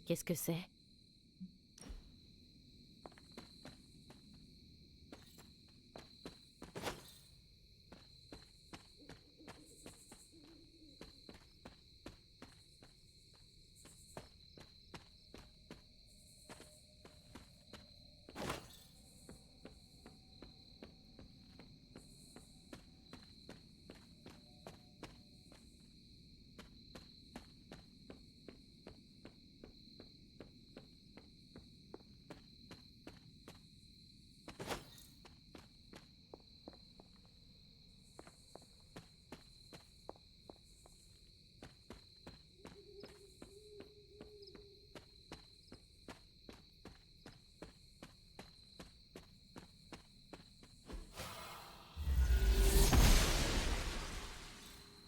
Qu'est-ce que c'est?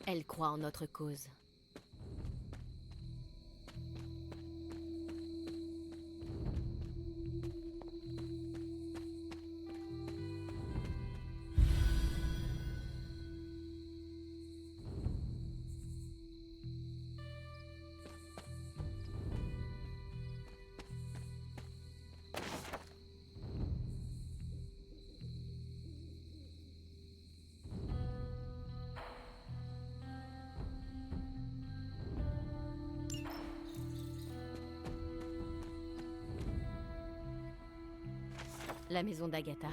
Elle croit en notre cause. La maison d'Agatha.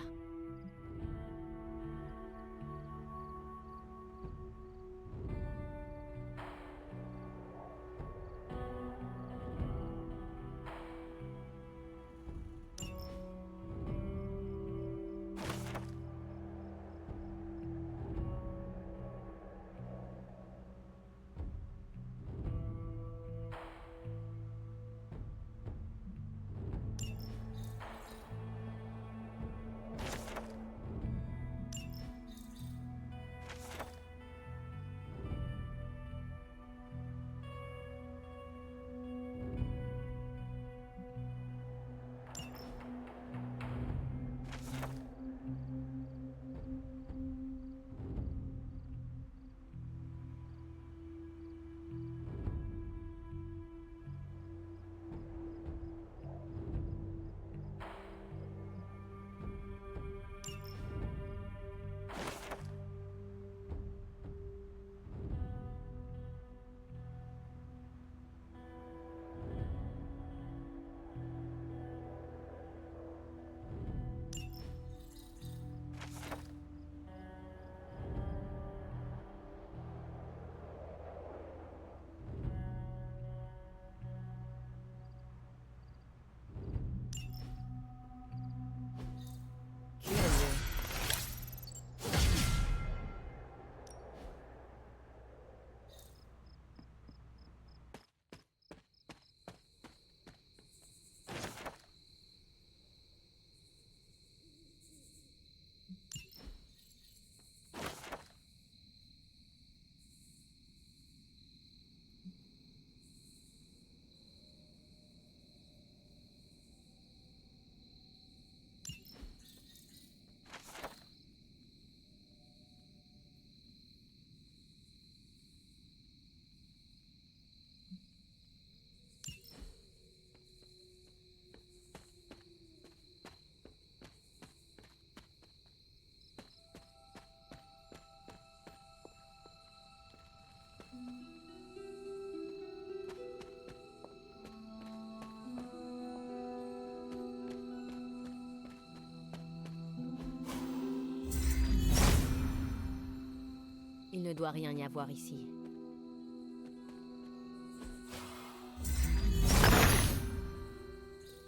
Il ne doit rien y avoir ici.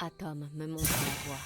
Atom me montre la voie.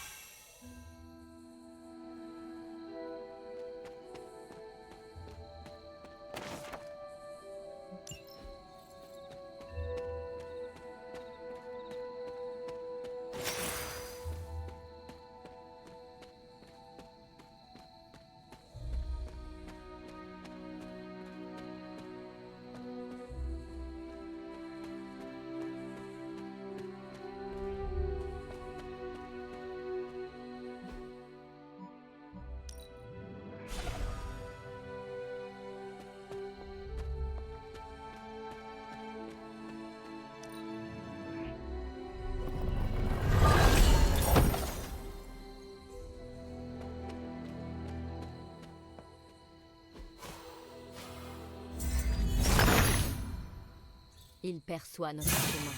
Il perçoit notre chemin.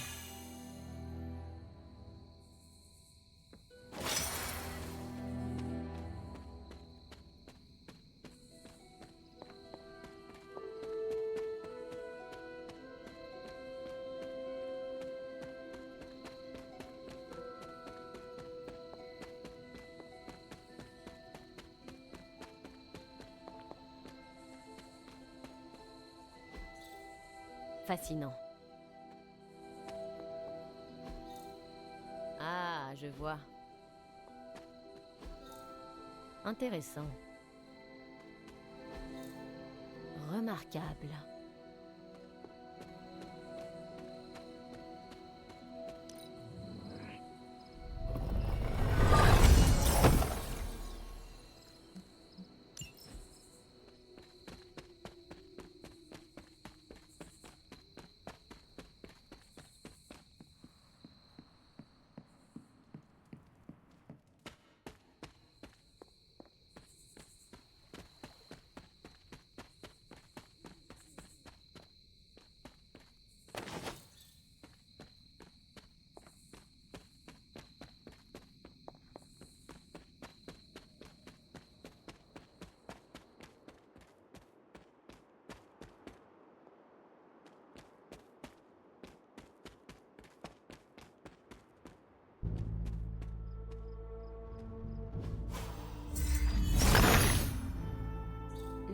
Fascinant. Ah, je vois. Intéressant. Remarquable.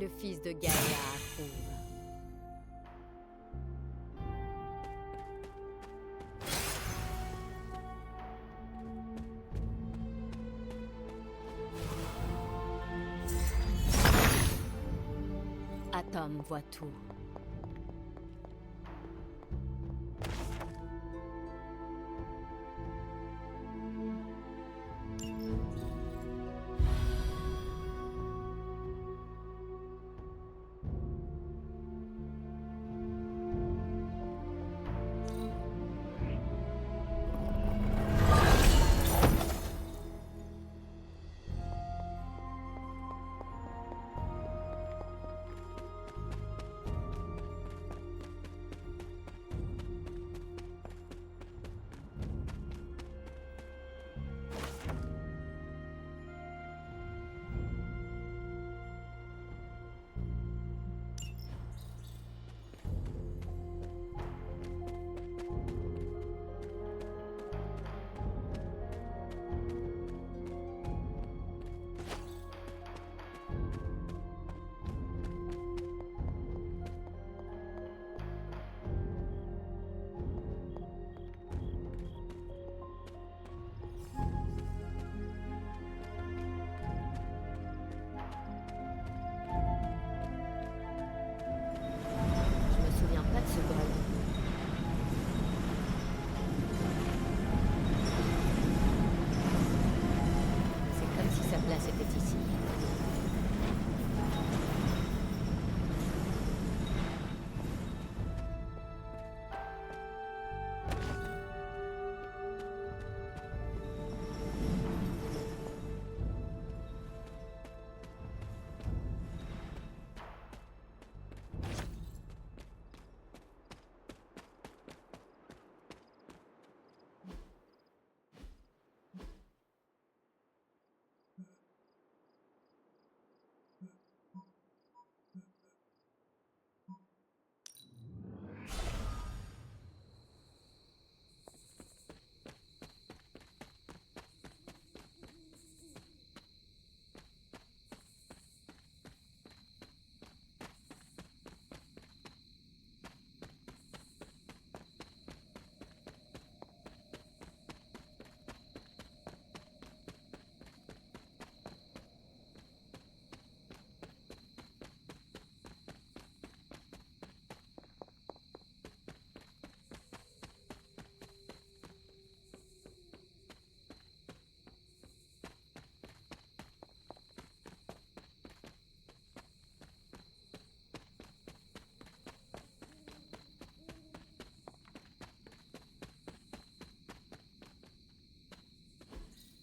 Le fils de Gaïa approuve. Atom voit tout. Je me souviens pas de ce grenier. C'est comme si sa place était ici.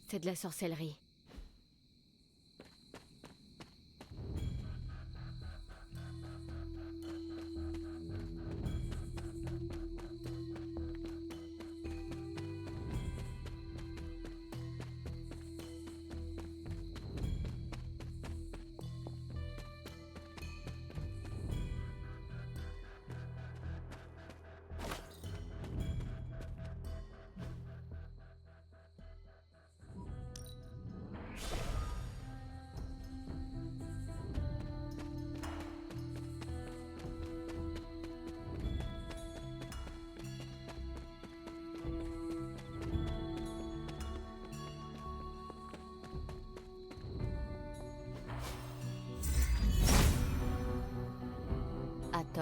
C'est de la sorcellerie.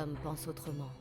Tom pense autrement.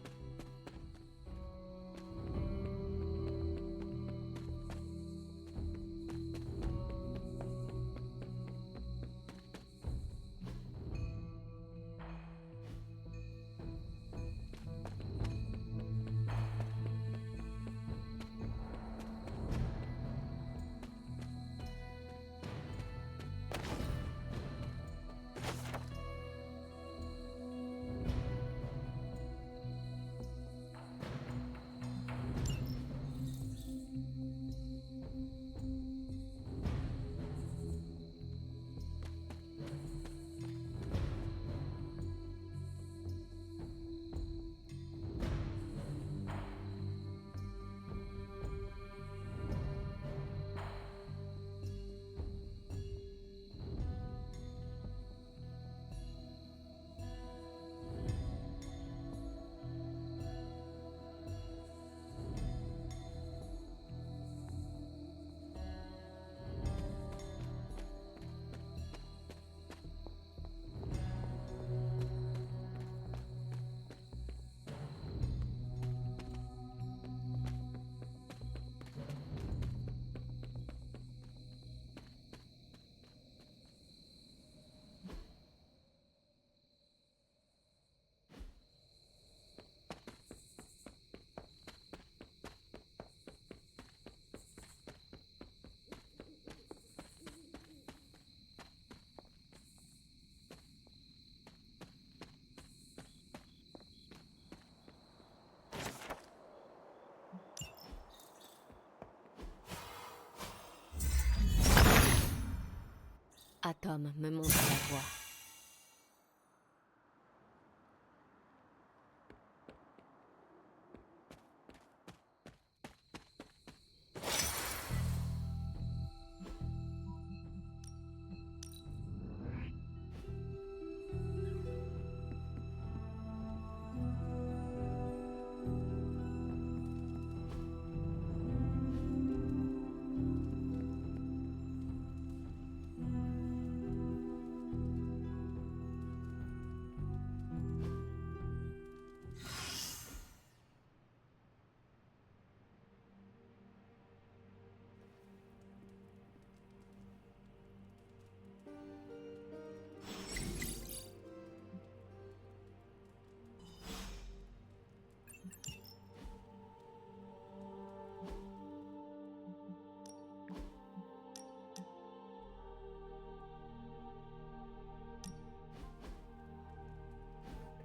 Atom me montre la voie.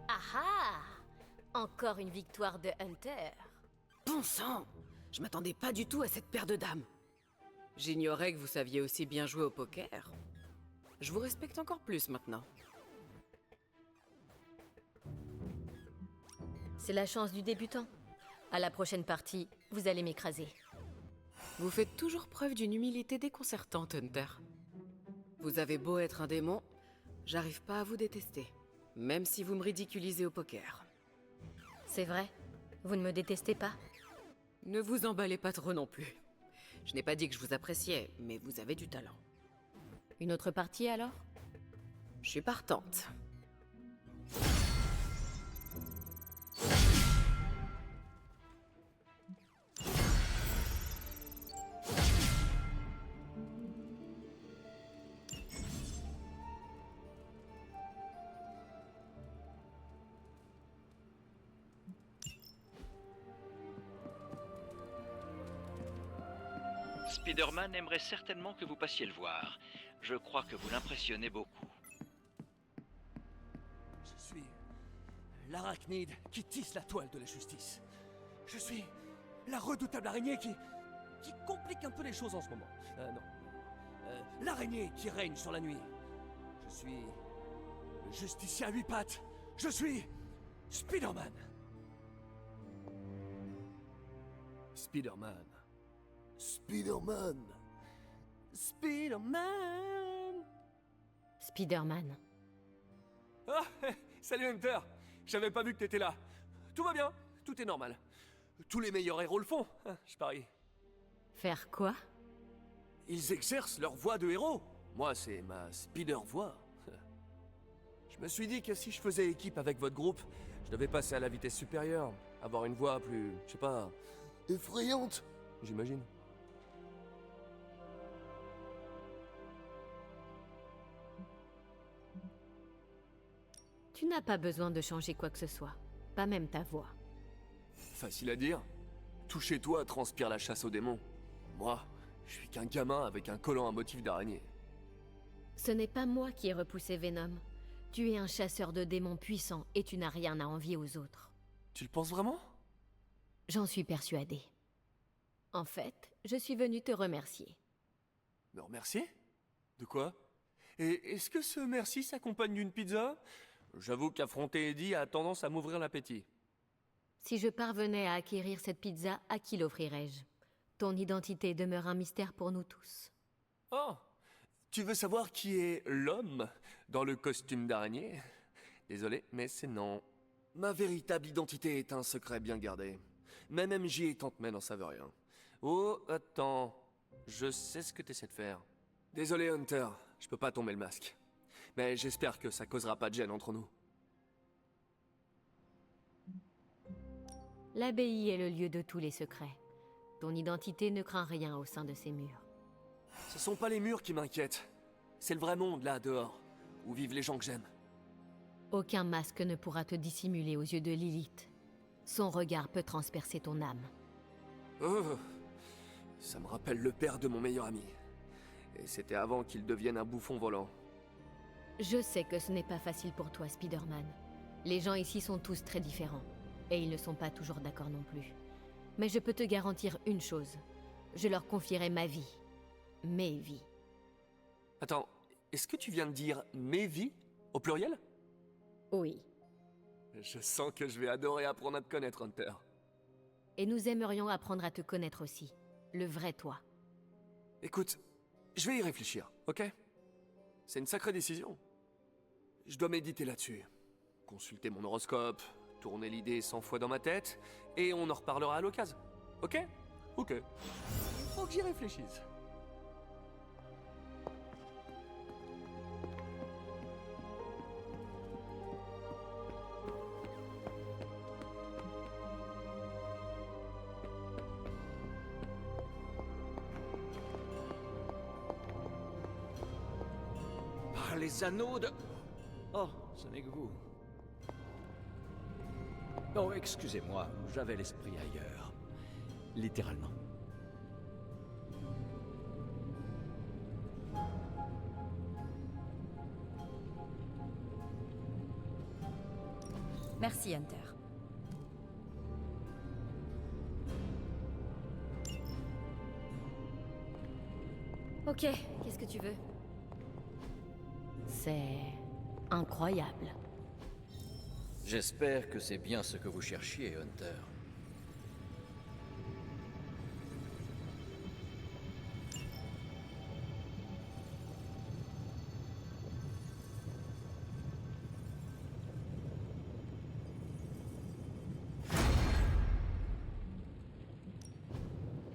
Ah ah! Encore une victoire de Hunter. Bon sang! Je m'attendais pas du tout à cette paire de dames. J'ignorais que vous saviez aussi bien jouer au poker. Je vous respecte encore plus maintenant. C'est la chance du débutant. À la prochaine partie, vous allez m'écraser. Vous faites toujours preuve d'une humilité déconcertante, Hunter. Vous avez beau être un démon, j'arrive pas à vous détester. Même si vous me ridiculisez au poker. C'est vrai? Vous ne me détestez pas? Ne vous emballez pas trop non plus. Je n'ai pas dit que je vous appréciais, mais vous avez du talent. Une autre partie alors? Je suis partante. Spider-Man aimerait certainement que vous passiez le voir. Je crois que vous l'impressionnez beaucoup. Je suis l'arachnide qui tisse la toile de la justice. Je suis la redoutable araignée qui complique un peu les choses en ce moment. Non. L'araignée qui règne sur la nuit. Je suis le justicier à 8 pattes. Je suis Spider-Man. Spider-Man. Spider-Man. Spider-Man. Spider-Man. Ah, salut Hunter. J'avais pas vu que t'étais là. Tout va bien, tout est normal. Tous les meilleurs héros le font, hein, je parie. Faire quoi? Ils exercent leur voix de héros. Moi, c'est ma Spider-voix. Je me suis dit que si je faisais équipe avec votre groupe, Je devais passer à la vitesse supérieure, avoir une voix plus, je sais pas, effrayante, j'imagine. Tu n'as pas besoin de changer quoi que ce soit. Pas même ta voix. Facile à dire. Tout chez toi transpire la chasse aux démons. Moi, je suis qu'un gamin avec un collant à motif d'araignée. Ce n'est pas moi qui ai repoussé Venom. Tu es un chasseur de démons puissant et tu n'as rien à envier aux autres. Tu le penses vraiment? J'en suis persuadée. En fait, je suis venue te remercier. Me remercier? De quoi? Et est-ce que ce merci s'accompagne d'une pizza? J'avoue qu'affronter Eddie a tendance à m'ouvrir l'appétit. Si je parvenais à acquérir cette pizza, à qui l'offrirais-je? Ton identité demeure un mystère pour nous tous. Oh! Tu veux savoir qui est l'homme dans le costume d'araignée? Désolé, mais c'est non. Ma véritable identité est un secret bien gardé. Même MJ et Tante May n'en savent rien. Oh, attends. Je sais ce que t'essaies de faire. Désolé, Hunter. Je peux pas tomber le masque. Mais j'espère que ça causera pas de gêne entre nous. L'abbaye est le lieu de tous les secrets. Ton identité ne craint rien au sein de ces murs. Ce sont pas les murs qui m'inquiètent. C'est le vrai monde, là, dehors, où vivent les gens que j'aime. Aucun masque ne pourra te dissimuler aux yeux de Lilith. Son regard peut transpercer ton âme. Oh, ça me rappelle le père de mon meilleur ami. Et c'était avant qu'il devienne un bouffon volant. Je sais que ce n'est pas facile pour toi, Spider-Man. Les gens ici sont tous très différents. Et ils ne sont pas toujours d'accord non plus. Mais je peux te garantir une chose. Je leur confierai ma vie. Mes vies. Attends, est-ce que tu viens de dire « mes vies » au pluriel? Oui. Je sens que je vais adorer apprendre à te connaître, Hunter. Et nous aimerions apprendre à te connaître aussi. Le vrai toi. Écoute, je vais y réfléchir, ok? C'est une sacrée décision. Je dois méditer là-dessus. Consulter mon horoscope, tourner l'idée 100 fois dans ma tête, et on en reparlera à l'occasion. Ok? Ok. Il faut que j'y réfléchisse. Par les anneaux de... Oh, ce n'est que vous. Oh, excusez-moi, j'avais l'esprit ailleurs. Littéralement. Merci, Hunter. Ok, qu'est-ce que tu veux? C'est... incroyable. J'espère que c'est bien ce que vous cherchiez, Hunter.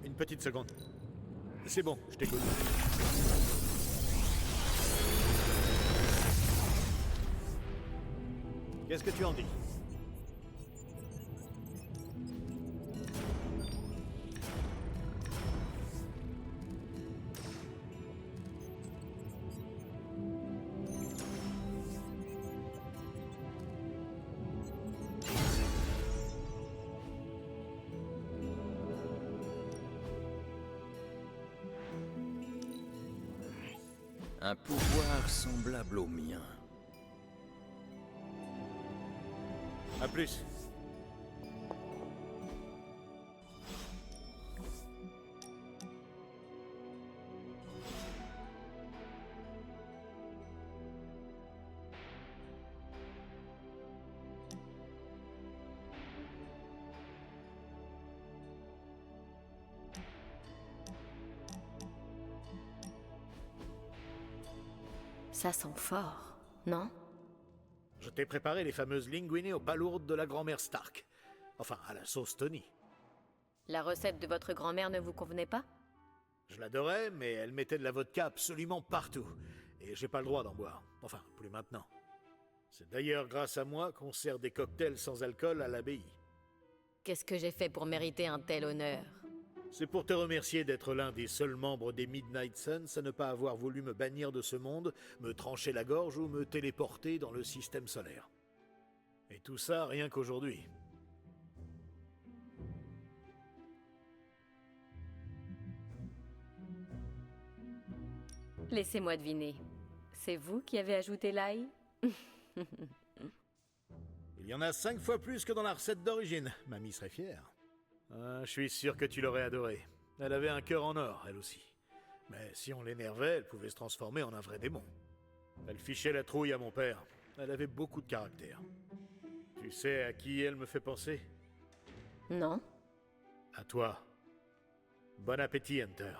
Une petite seconde. C'est bon, je t'écoute. Qu'est-ce que tu en dis? Un pouvoir semblable au mien. À plus. Ça sent fort, non? Je t'ai préparé les fameuses linguinées aux palourdes de la grand-mère Stark. Enfin, à la sauce Tony. La recette de votre grand-mère ne vous convenait pas? Je l'adorais, mais elle mettait de la vodka absolument partout. Et j'ai pas le droit d'en boire. Enfin, plus maintenant. C'est d'ailleurs grâce à moi qu'on sert des cocktails sans alcool à l'abbaye. Qu'est-ce que j'ai fait pour mériter un tel honneur? C'est pour te remercier d'être l'un des seuls membres des Midnight Suns à ne pas avoir voulu me bannir de ce monde, me trancher la gorge ou me téléporter dans le système solaire. Et tout ça rien qu'aujourd'hui. Laissez-moi deviner. C'est vous qui avez ajouté l'ail? Il y en a 5 fois plus que dans la recette d'origine. Mamie serait fière. Ah, je suis sûr que tu l'aurais adorée. Elle avait un cœur en or, elle aussi. Mais si on l'énervait, elle pouvait se transformer en un vrai démon. Elle fichait la trouille à mon père. Elle avait beaucoup de caractère. Tu sais à qui elle me fait penser? Non. À toi. Bon appétit, Hunter.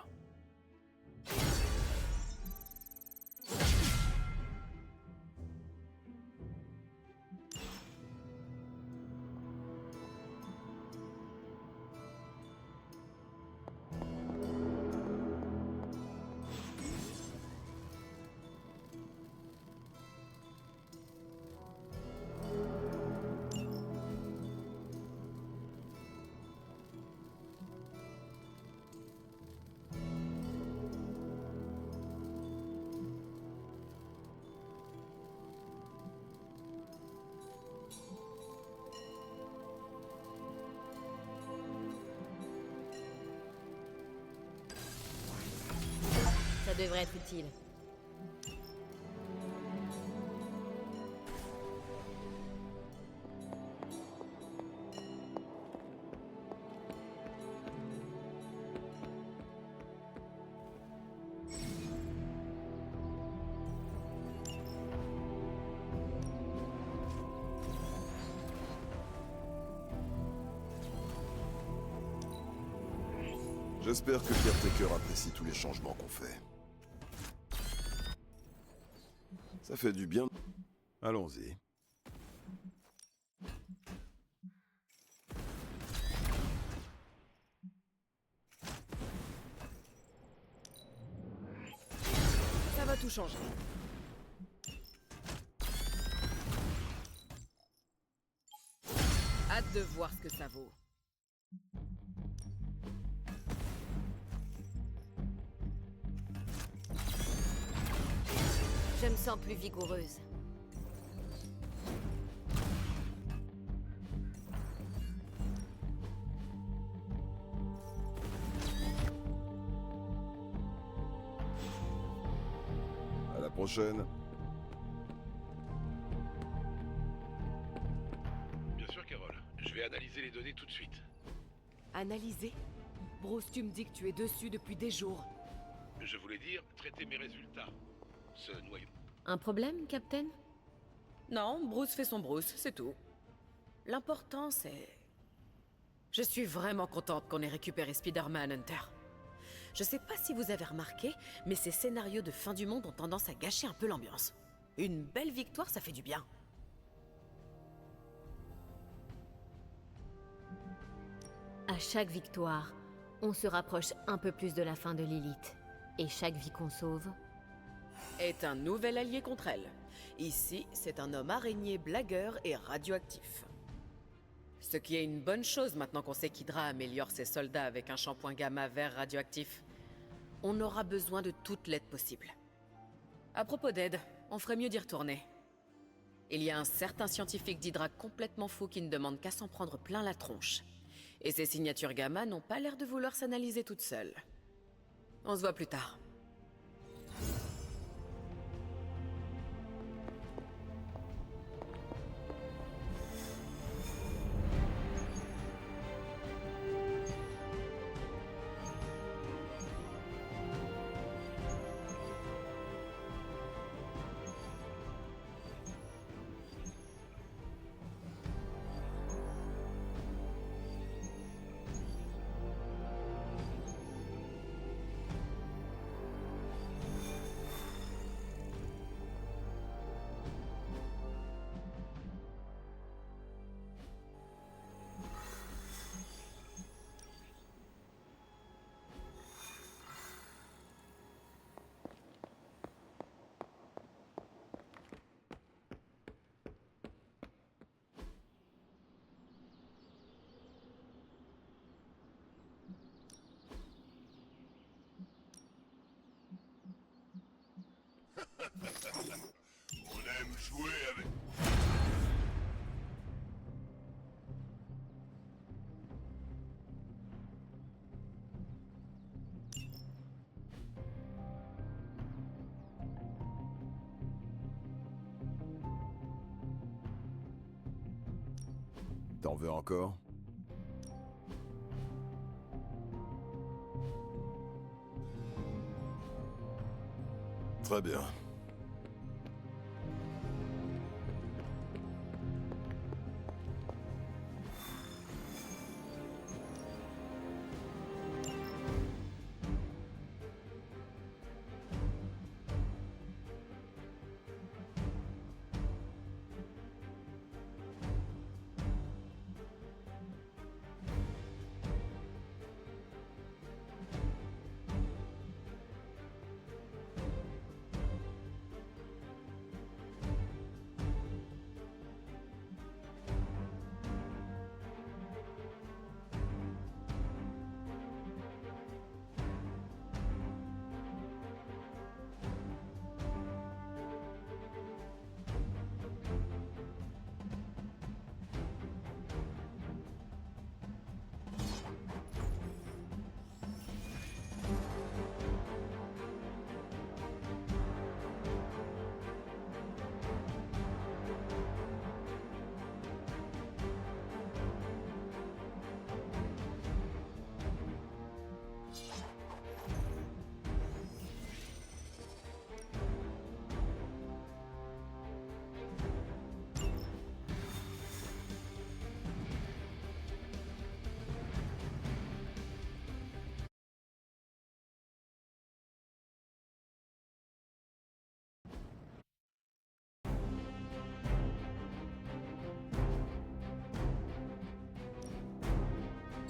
Ça devrait être utile. J'espère que Caretaker apprécie tous les changements qu'on fait. Ça fait du bien. Allons-y. Ça va tout changer. Hâte de voir ce que ça vaut. Je me sens plus vigoureuse. À la prochaine. Bien sûr, Carole. Je vais analyser les données tout de suite. Analyser? Bruce, tu me dis que tu es dessus depuis des jours. Je voulais dire traiter mes résultats. Ce noyau. Un problème, Captain? Non, Bruce fait son Bruce, c'est tout. L'important, c'est... Je suis vraiment contente qu'on ait récupéré Spider-Man, Hunter. Je sais pas si vous avez remarqué, mais ces scénarios de fin du monde ont tendance à gâcher un peu l'ambiance. Une belle victoire, ça fait du bien. À chaque victoire, on se rapproche un peu plus de la fin de Lilith. Et chaque vie qu'on sauve... est un nouvel allié contre elle. Ici, c'est un homme araignée blagueur et radioactif. Ce qui est une bonne chose maintenant qu'on sait qu'Hydra améliore ses soldats avec un shampoing gamma vert radioactif. On aura besoin de toute l'aide possible. À propos d'aide, on ferait mieux d'y retourner. Il y a un certain scientifique d'Hydra complètement fou qui ne demande qu'à s'en prendre plein la tronche. Et ces signatures gamma n'ont pas l'air de vouloir s'analyser toutes seules. On se voit plus tard. On aime jouer avec... T'en veux encore? Très bien.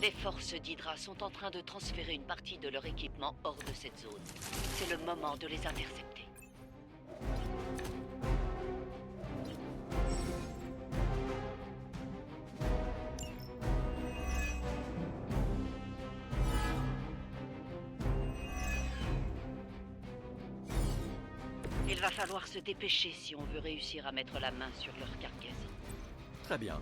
Les forces d'Hydra sont en train de transférer une partie de leur équipement hors de cette zone. C'est le moment de les intercepter. Il va falloir se dépêcher si on veut réussir à mettre la main sur leur cargaison. Très bien.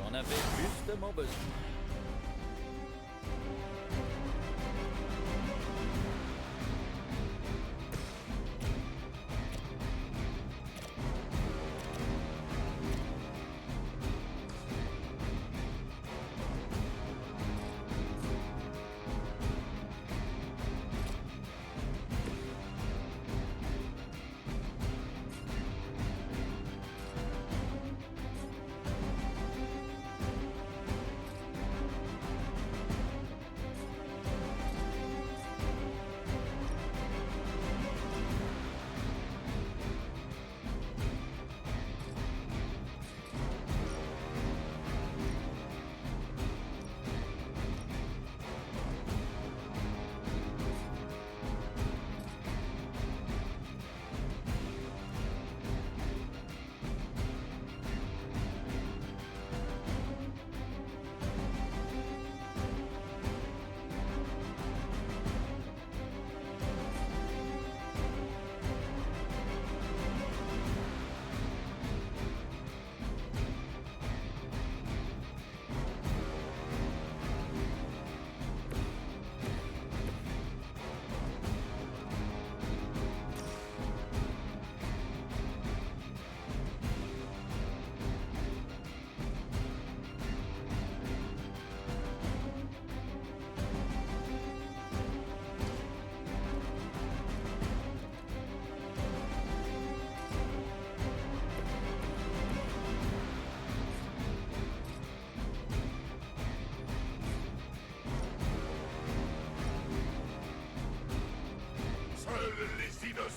J'en avais justement besoin.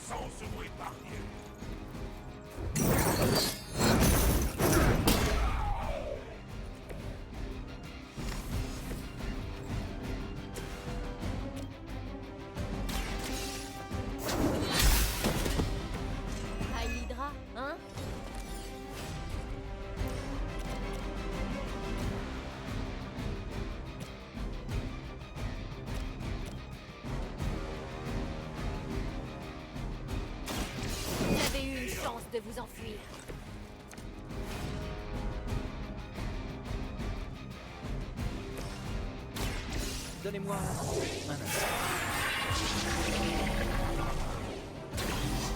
sang seront épargnés. Heil Hydra, hein? Vous avez eu une chance de vous enfuir. Donnez-moi un instant.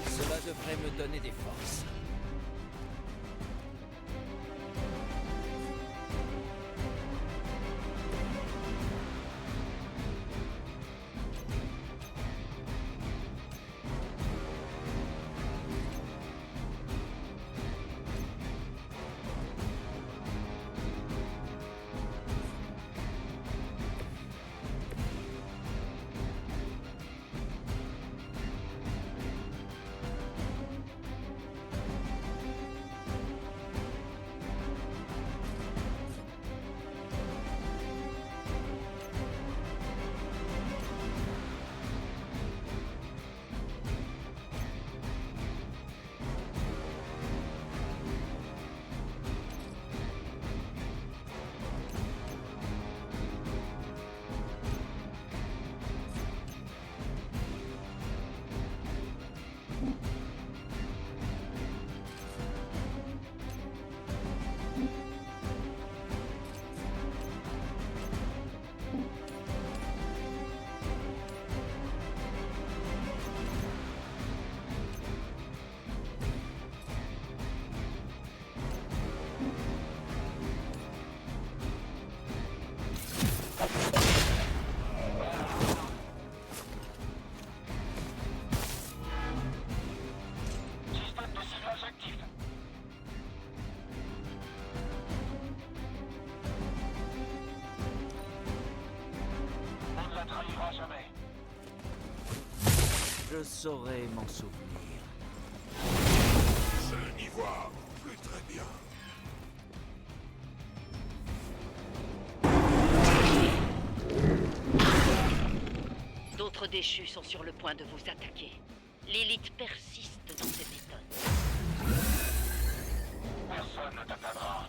Cela devrait me donner des forces. Je saurai m'en souvenir. Je n'y vois plus très bien. D'autres déchus sont sur le point de vous attaquer. L'élite persiste dans cette méthode. Personne ne t'atteindra.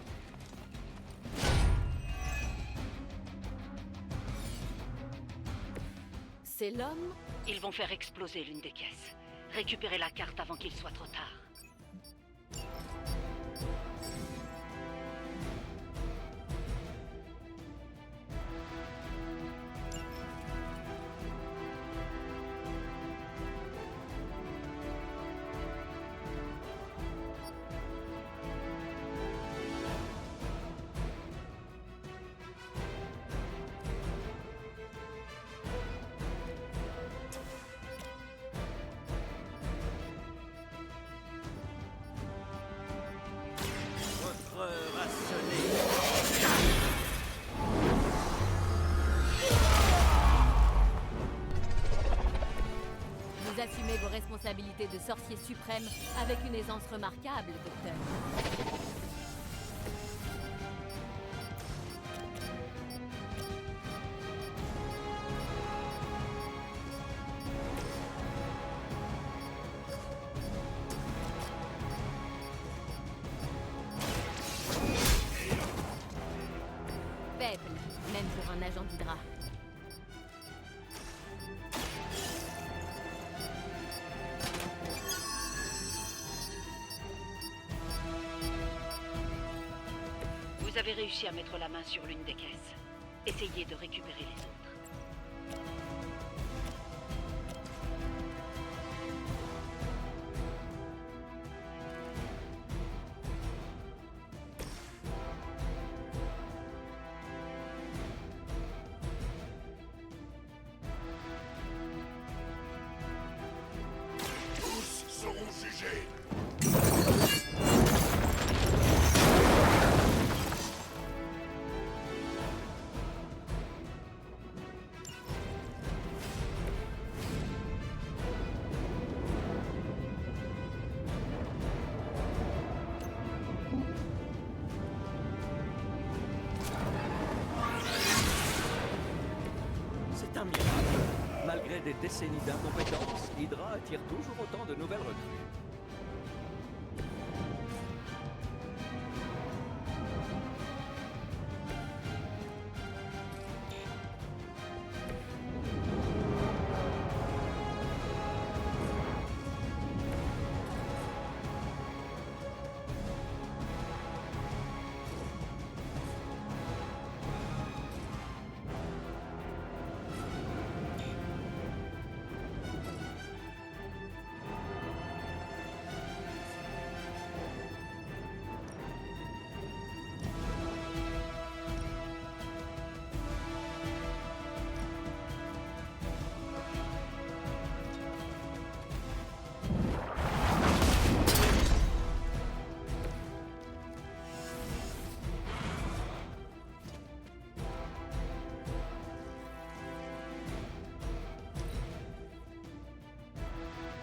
C'est l'homme? Ils vont faire exploser l'une des caisses. Récupérez la carte avant qu'il soit trop tard. Vous assumez vos responsabilités de sorcier suprême avec une aisance remarquable, docteur. Faible, même pour un agent d'Hydra. Vous avez réussi à mettre la main sur l'une des caisses. Essayez de récupérer les autres. Tous seront jugés. un miracle. Malgré des décennies d'incompétence, Hydra attire toujours autant de nouvelles recrues.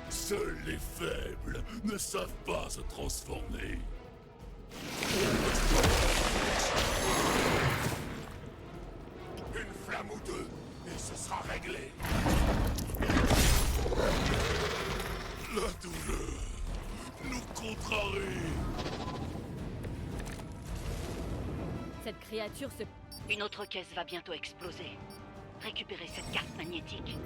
Seuls les faibles ne savent pas se transformer. Une flamme ou deux, et ce sera réglé. La douleur nous contrarie. Cette créature se... Une autre caisse va bientôt exploser. Récupérez cette carte magnétique.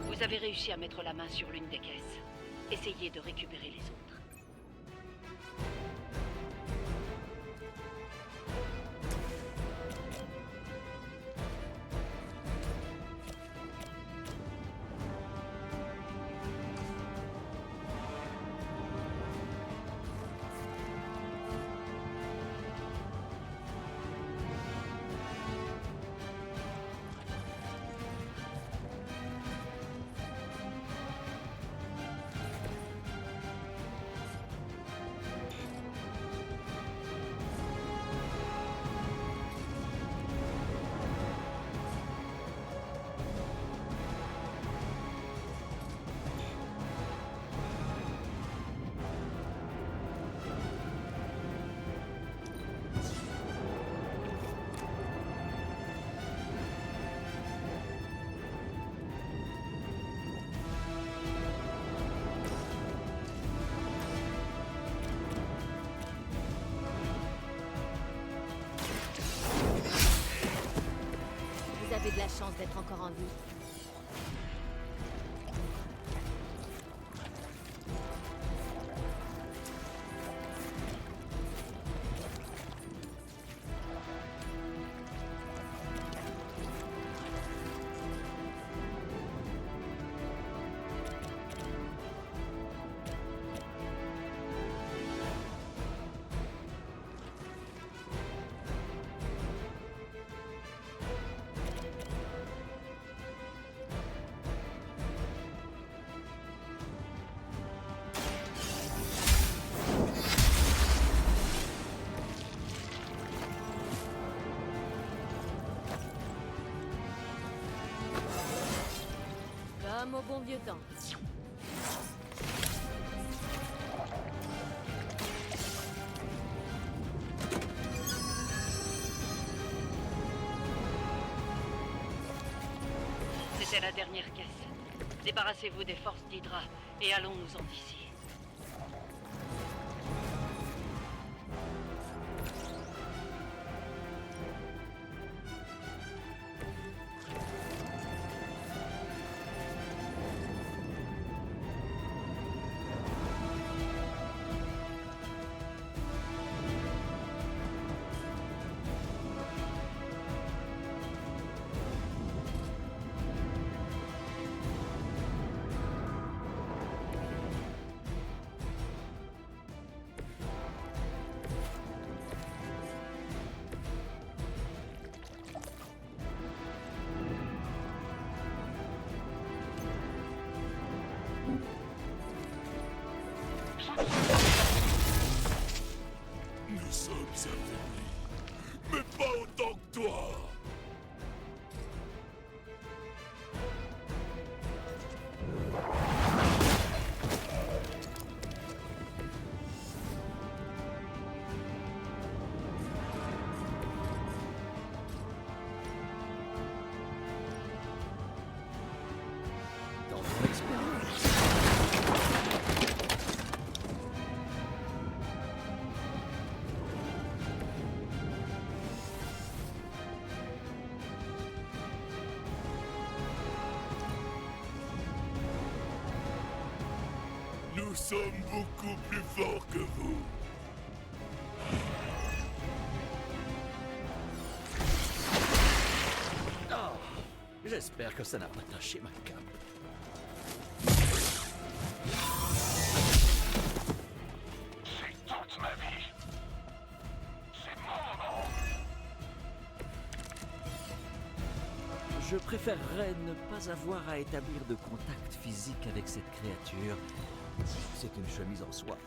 Vous avez réussi à mettre la main sur l'une des caisses. Essayez de récupérer les autres. Vous avez de la chance d'être encore en vie. Comme au bon vieux temps. C'était la dernière caisse. Débarrassez-vous des forces d'Hydra et allons-nous-en d'ici. Nous sommes affaiblis, mais pas autant que toi. Dans ton expérience. Nous sommes beaucoup plus forts que vous. Oh, j'espère que ça n'a pas taché ma cape. C'est toute ma vie. C'est mon nom. Je préférerais ne pas avoir à établir de contact physique avec cette créature. C'est une chemise en soie.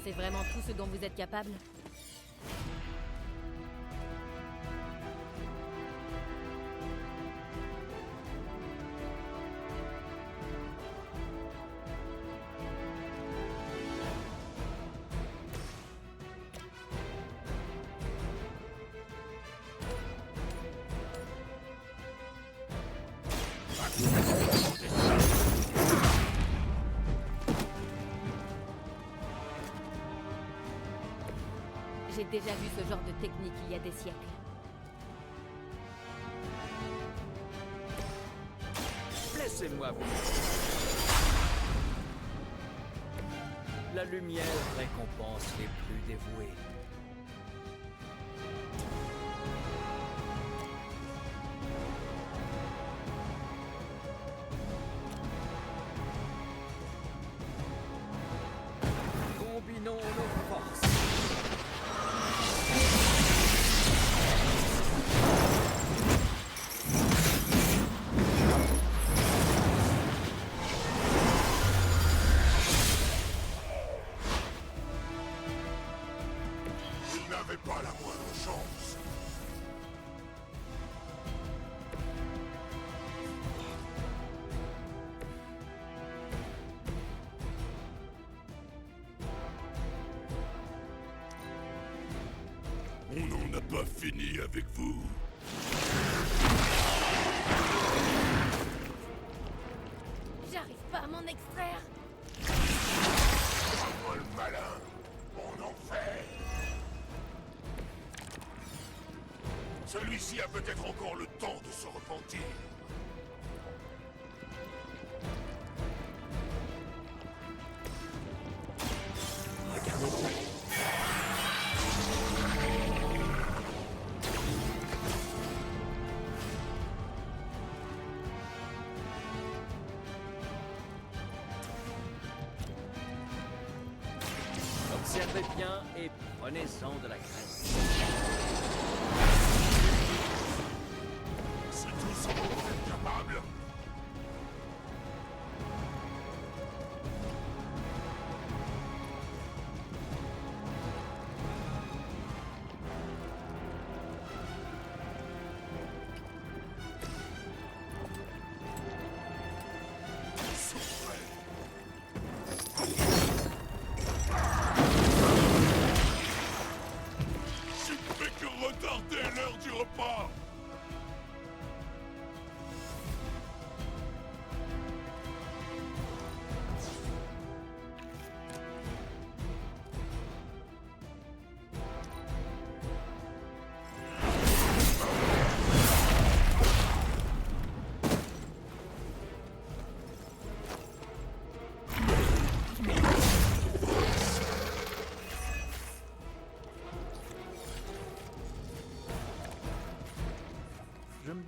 C'est vraiment tout ce dont vous êtes capable? J'ai déjà vu ce genre de technique il y a des siècles. Laissez-moi vous. La lumière récompense les plus dévoués. Combinons nos forces. Vous n'avez pas la moindre chance. On n'en a pas fini avec vous. J'arrive pas à m'en extraire. Moi le malin, on en fait. Celui-ci a peut-être encore le temps de se repentir. Regardez-moi. Observez bien et prenez-en de la graisse. C'est tout ce dont vous êtes capable. Souffrez. Je ne fais que retarder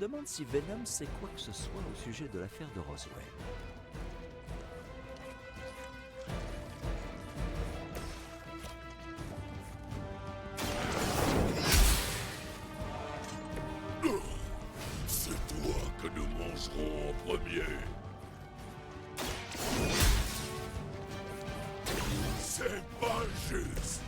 demande si Venom sait quoi que ce soit au sujet de l'affaire de Roswell. C'est toi que nous mangerons en premier. C'est pas juste.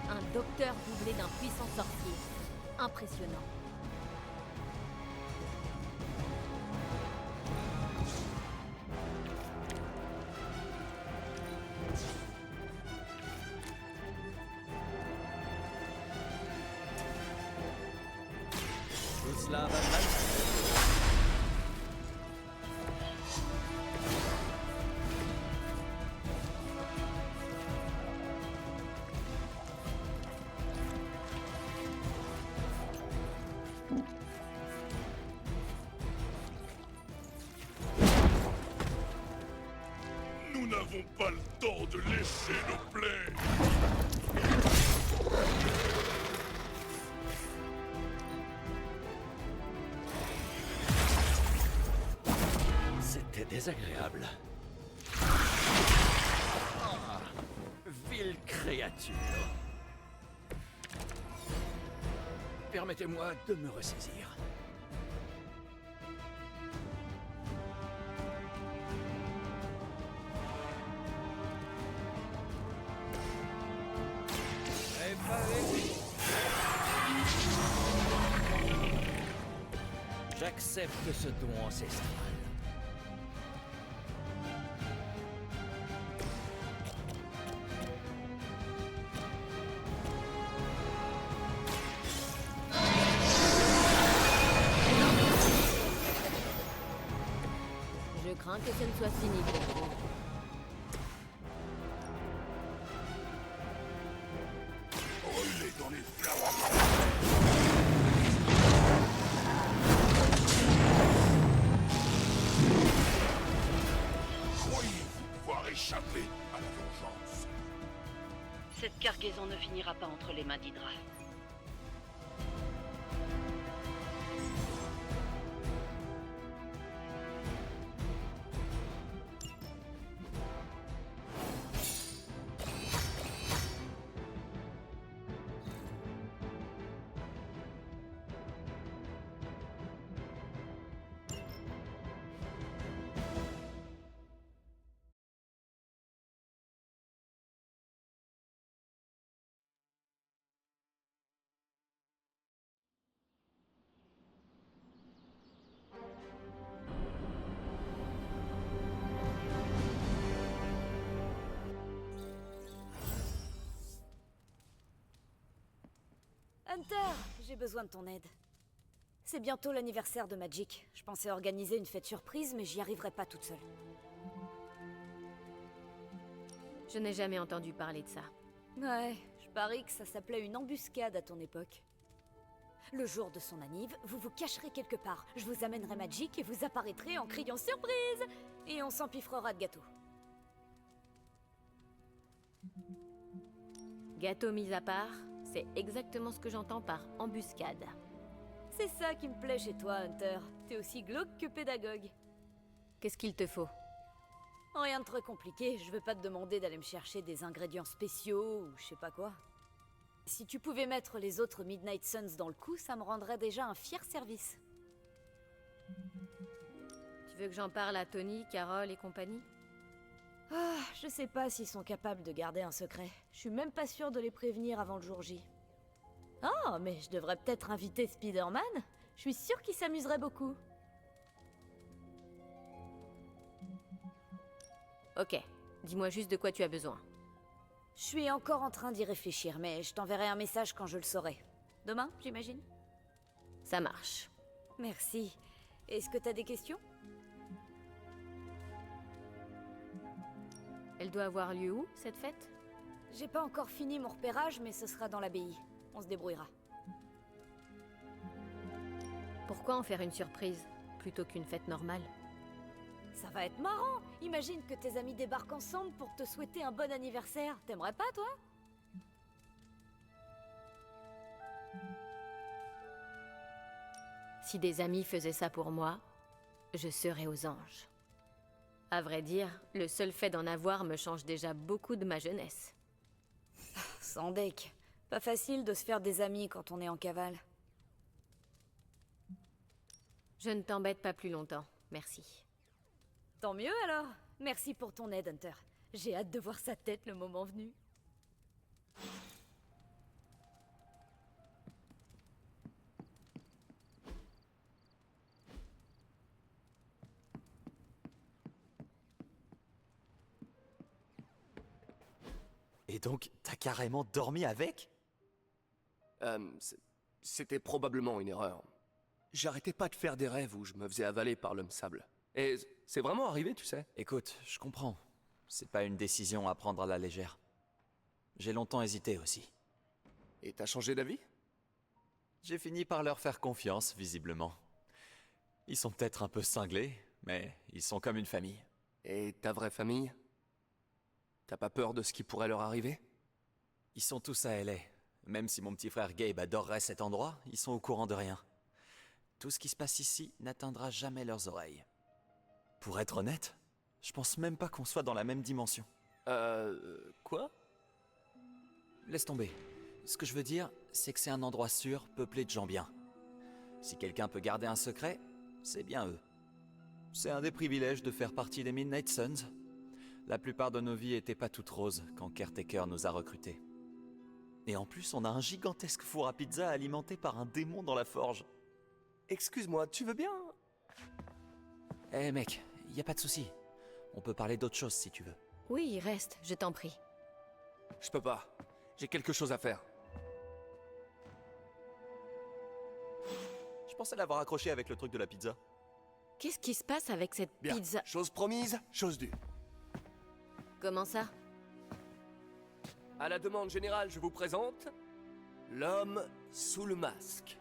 Un docteur doublé d'un puissant sorcier. Impressionnant. Tout cela va mal. Nous n'avons pas le temps de lécher nos plaies. C'était désagréable. Ah, vile créature. Permettez-moi de me ressaisir. J'accepte ce don ancestral. Je crains que ce ne soit fini pour vous. Brûlez dans les flammes. Croyez-vous pouvoir échapper à la vengeance? Cette cargaison ne finira pas entre les mains d'Hydra. Hunter, j'ai besoin de ton aide. C'est bientôt l'anniversaire de Magic. Je pensais organiser une fête surprise, mais j'y arriverai pas toute seule. Je n'ai jamais entendu parler de ça. Ouais, je parie que ça s'appelait une embuscade à ton époque. Le jour de son anniv, vous vous cacherez quelque part. Je vous amènerai Magic et vous apparaîtrez en criant surprise. Et on s'empiffrera de gâteaux. Gâteau mis à part, c'est exactement ce que j'entends par embuscade. C'est ça qui me plaît chez toi, Hunter. T'es aussi glauque que pédagogue. Qu'est-ce qu'il te faut? Rien de très compliqué, je vais pas te demander d'aller me chercher des ingrédients spéciaux ou je sais pas quoi. Si tu pouvais mettre les autres Midnight Suns dans le coup, ça me rendrait déjà un fier service. Tu veux que j'en parle à Tony, Carol et compagnie? Ah, je sais pas s'ils sont capables de garder un secret. Je suis même pas sûre de les prévenir avant le jour J. Oh, mais je devrais peut-être inviter Spider-Man. Je suis sûre qu'il s'amuserait beaucoup. Ok, dis-moi juste de quoi tu as besoin. Je suis encore en train d'y réfléchir, mais je t'enverrai un message quand je le saurai. Demain, j'imagine? Ça marche. Merci. Est-ce que t'as des questions? Elle doit avoir lieu où, cette fête? J'ai pas encore fini mon repérage, mais ce sera dans l'abbaye. On se débrouillera. Pourquoi en faire une surprise, plutôt qu'une fête normale? Ça va être marrant. Imagine que tes amis débarquent ensemble pour te souhaiter un bon anniversaire. T'aimerais pas, toi? Si des amis faisaient ça pour moi, je serais aux anges. À vrai dire, le seul fait d'en avoir me change déjà beaucoup de ma jeunesse. Sans deck. Pas facile de se faire des amis quand on est en cavale. Je ne t'embête pas plus longtemps, merci. Tant mieux alors. Merci pour ton aide, Hunter. J'ai hâte de voir sa tête le moment venu. Et donc, t'as carrément dormi avec? C'était probablement une erreur. J'arrêtais pas de faire des rêves où je me faisais avaler par l'homme sable. Et c'est vraiment arrivé, tu sais. Écoute, je comprends. C'est pas une décision à prendre à la légère. J'ai longtemps hésité aussi. Et t'as changé d'avis? J'ai fini par leur faire confiance, visiblement. Ils sont peut-être un peu cinglés, mais ils sont comme une famille. Et ta vraie famille? T'as pas peur de ce qui pourrait leur arriver? Ils sont tous à LA. Même si mon petit frère Gabe adorerait cet endroit, ils sont au courant de rien. Tout ce qui se passe ici n'atteindra jamais leurs oreilles. Pour être honnête, je pense même pas qu'on soit dans la même dimension. Quoi? Laisse tomber. Ce que je veux dire, c'est que c'est un endroit sûr, peuplé de gens bien. Si quelqu'un peut garder un secret, c'est bien eux. C'est un des privilèges de faire partie des Midnight Suns. La plupart de nos vies étaient pas toutes roses quand Caretaker nous a recrutés. Et en plus, on a un gigantesque four à pizza alimenté par un démon dans la forge. Excuse-moi, tu veux bien? Eh mec, y a pas de souci. On peut parler d'autre chose si tu veux. Oui, reste, je t'en prie. Je peux pas. J'ai quelque chose à faire. Je pensais l'avoir accroché avec le truc de la pizza. Qu'est-ce qui se passe avec cette Bien. pizza? Chose promise, chose due. Comment ça? À la demande générale, je vous présente... l'homme sous le masque.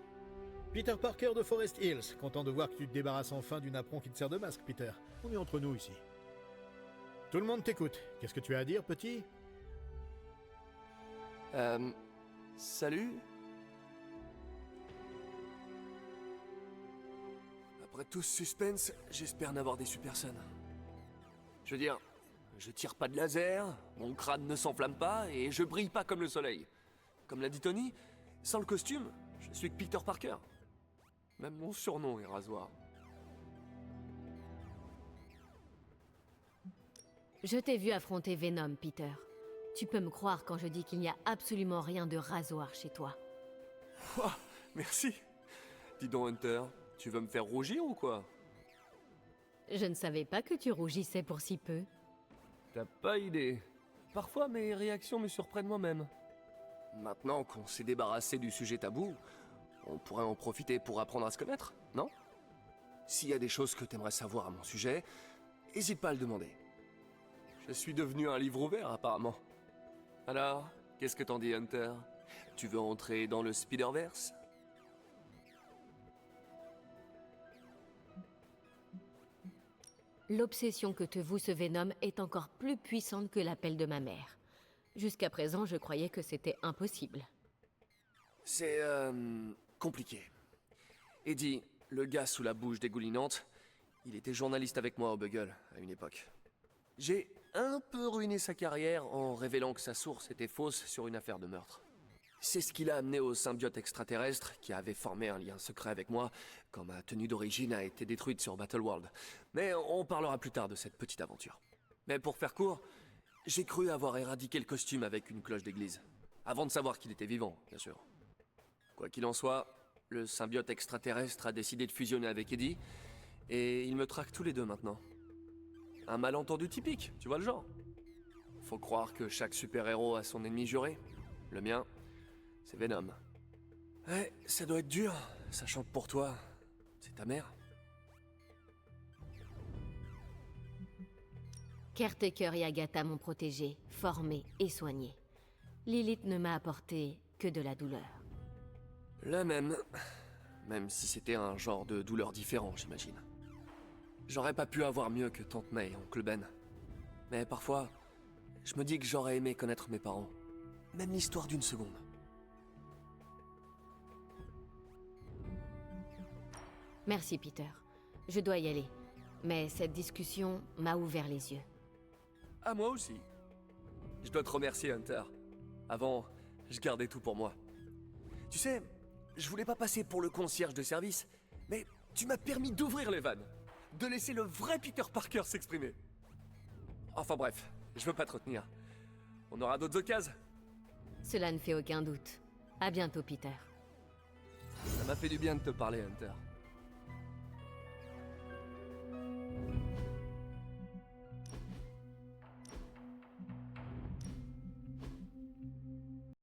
Peter Parker de Forest Hills, content de voir que tu te débarrasses enfin du napperon qui te sert de masque, Peter. On est entre nous ici. Tout le monde t'écoute. Qu'est-ce que tu as à dire, petit? Salut? Après tout ce suspense, j'espère n'avoir déçu personne. Je veux dire, je tire pas de laser, mon crâne ne s'enflamme pas et je brille pas comme le soleil. Comme l'a dit Tony, sans le costume, je suis que Peter Parker. Même mon surnom est Rasoir. Je t'ai vu affronter Venom, Peter. Tu peux me croire quand je dis qu'il n'y a absolument rien de rasoir chez toi. Oh, merci. Dis donc, Hunter, tu veux me faire rougir ou quoi? Je ne savais pas que tu rougissais pour si peu. T'as pas idée. Parfois, mes réactions me surprennent moi-même. Maintenant qu'on s'est débarrassé du sujet tabou, on pourrait en profiter pour apprendre à se connaître, non? S'il y a des choses que t'aimerais savoir à mon sujet, hésite pas à le demander. Je suis devenu un livre ouvert, apparemment. Alors, qu'est-ce que t'en dis, Hunter? Tu veux entrer dans le Spider-Verse? L'obsession que te voue ce Venom est encore plus puissante que l'appel de ma mère. Jusqu'à présent, je croyais que c'était impossible. C'est, compliqué. Eddie, le gars sous la bouche dégoulinante, il était journaliste avec moi au Bugle, à une époque. J'ai un peu ruiné sa carrière en révélant que sa source était fausse sur une affaire de meurtre. C'est ce qui l'a amené au symbiote extraterrestre qui avait formé un lien secret avec moi quand ma tenue d'origine a été détruite sur Battleworld. Mais on parlera plus tard de cette petite aventure. Mais pour faire court, j'ai cru avoir éradiqué le costume avec une cloche d'église. Avant de savoir qu'il était vivant, bien sûr. Quoi qu'il en soit, le symbiote extraterrestre a décidé de fusionner avec Eddie, et ils me traquent tous les deux maintenant. Un malentendu typique, tu vois le genre. Faut croire que chaque super-héros a son ennemi juré. Le mien, c'est Venom. Ouais, ça doit être dur, sachant que pour toi, c'est ta mère. Caretaker et Agatha m'ont protégé, formé et soigné. Lilith ne m'a apporté que de la douleur. La même. Même si c'était un genre de douleur différent, j'imagine. J'aurais pas pu avoir mieux que Tante May, Oncle Ben. Mais parfois, je me dis que j'aurais aimé connaître mes parents. Même l'histoire d'une seconde. Merci, Peter. Je dois y aller. Mais cette discussion m'a ouvert les yeux. À moi aussi. Je dois te remercier, Hunter. Avant, je gardais tout pour moi. Tu sais, je voulais pas passer pour le concierge de service, mais tu m'as permis d'ouvrir les vannes, de laisser le vrai Peter Parker s'exprimer. Enfin bref, je veux pas te retenir. On aura d'autres occasions. Cela ne fait aucun doute. À bientôt, Peter. Ça m'a fait du bien de te parler, Hunter.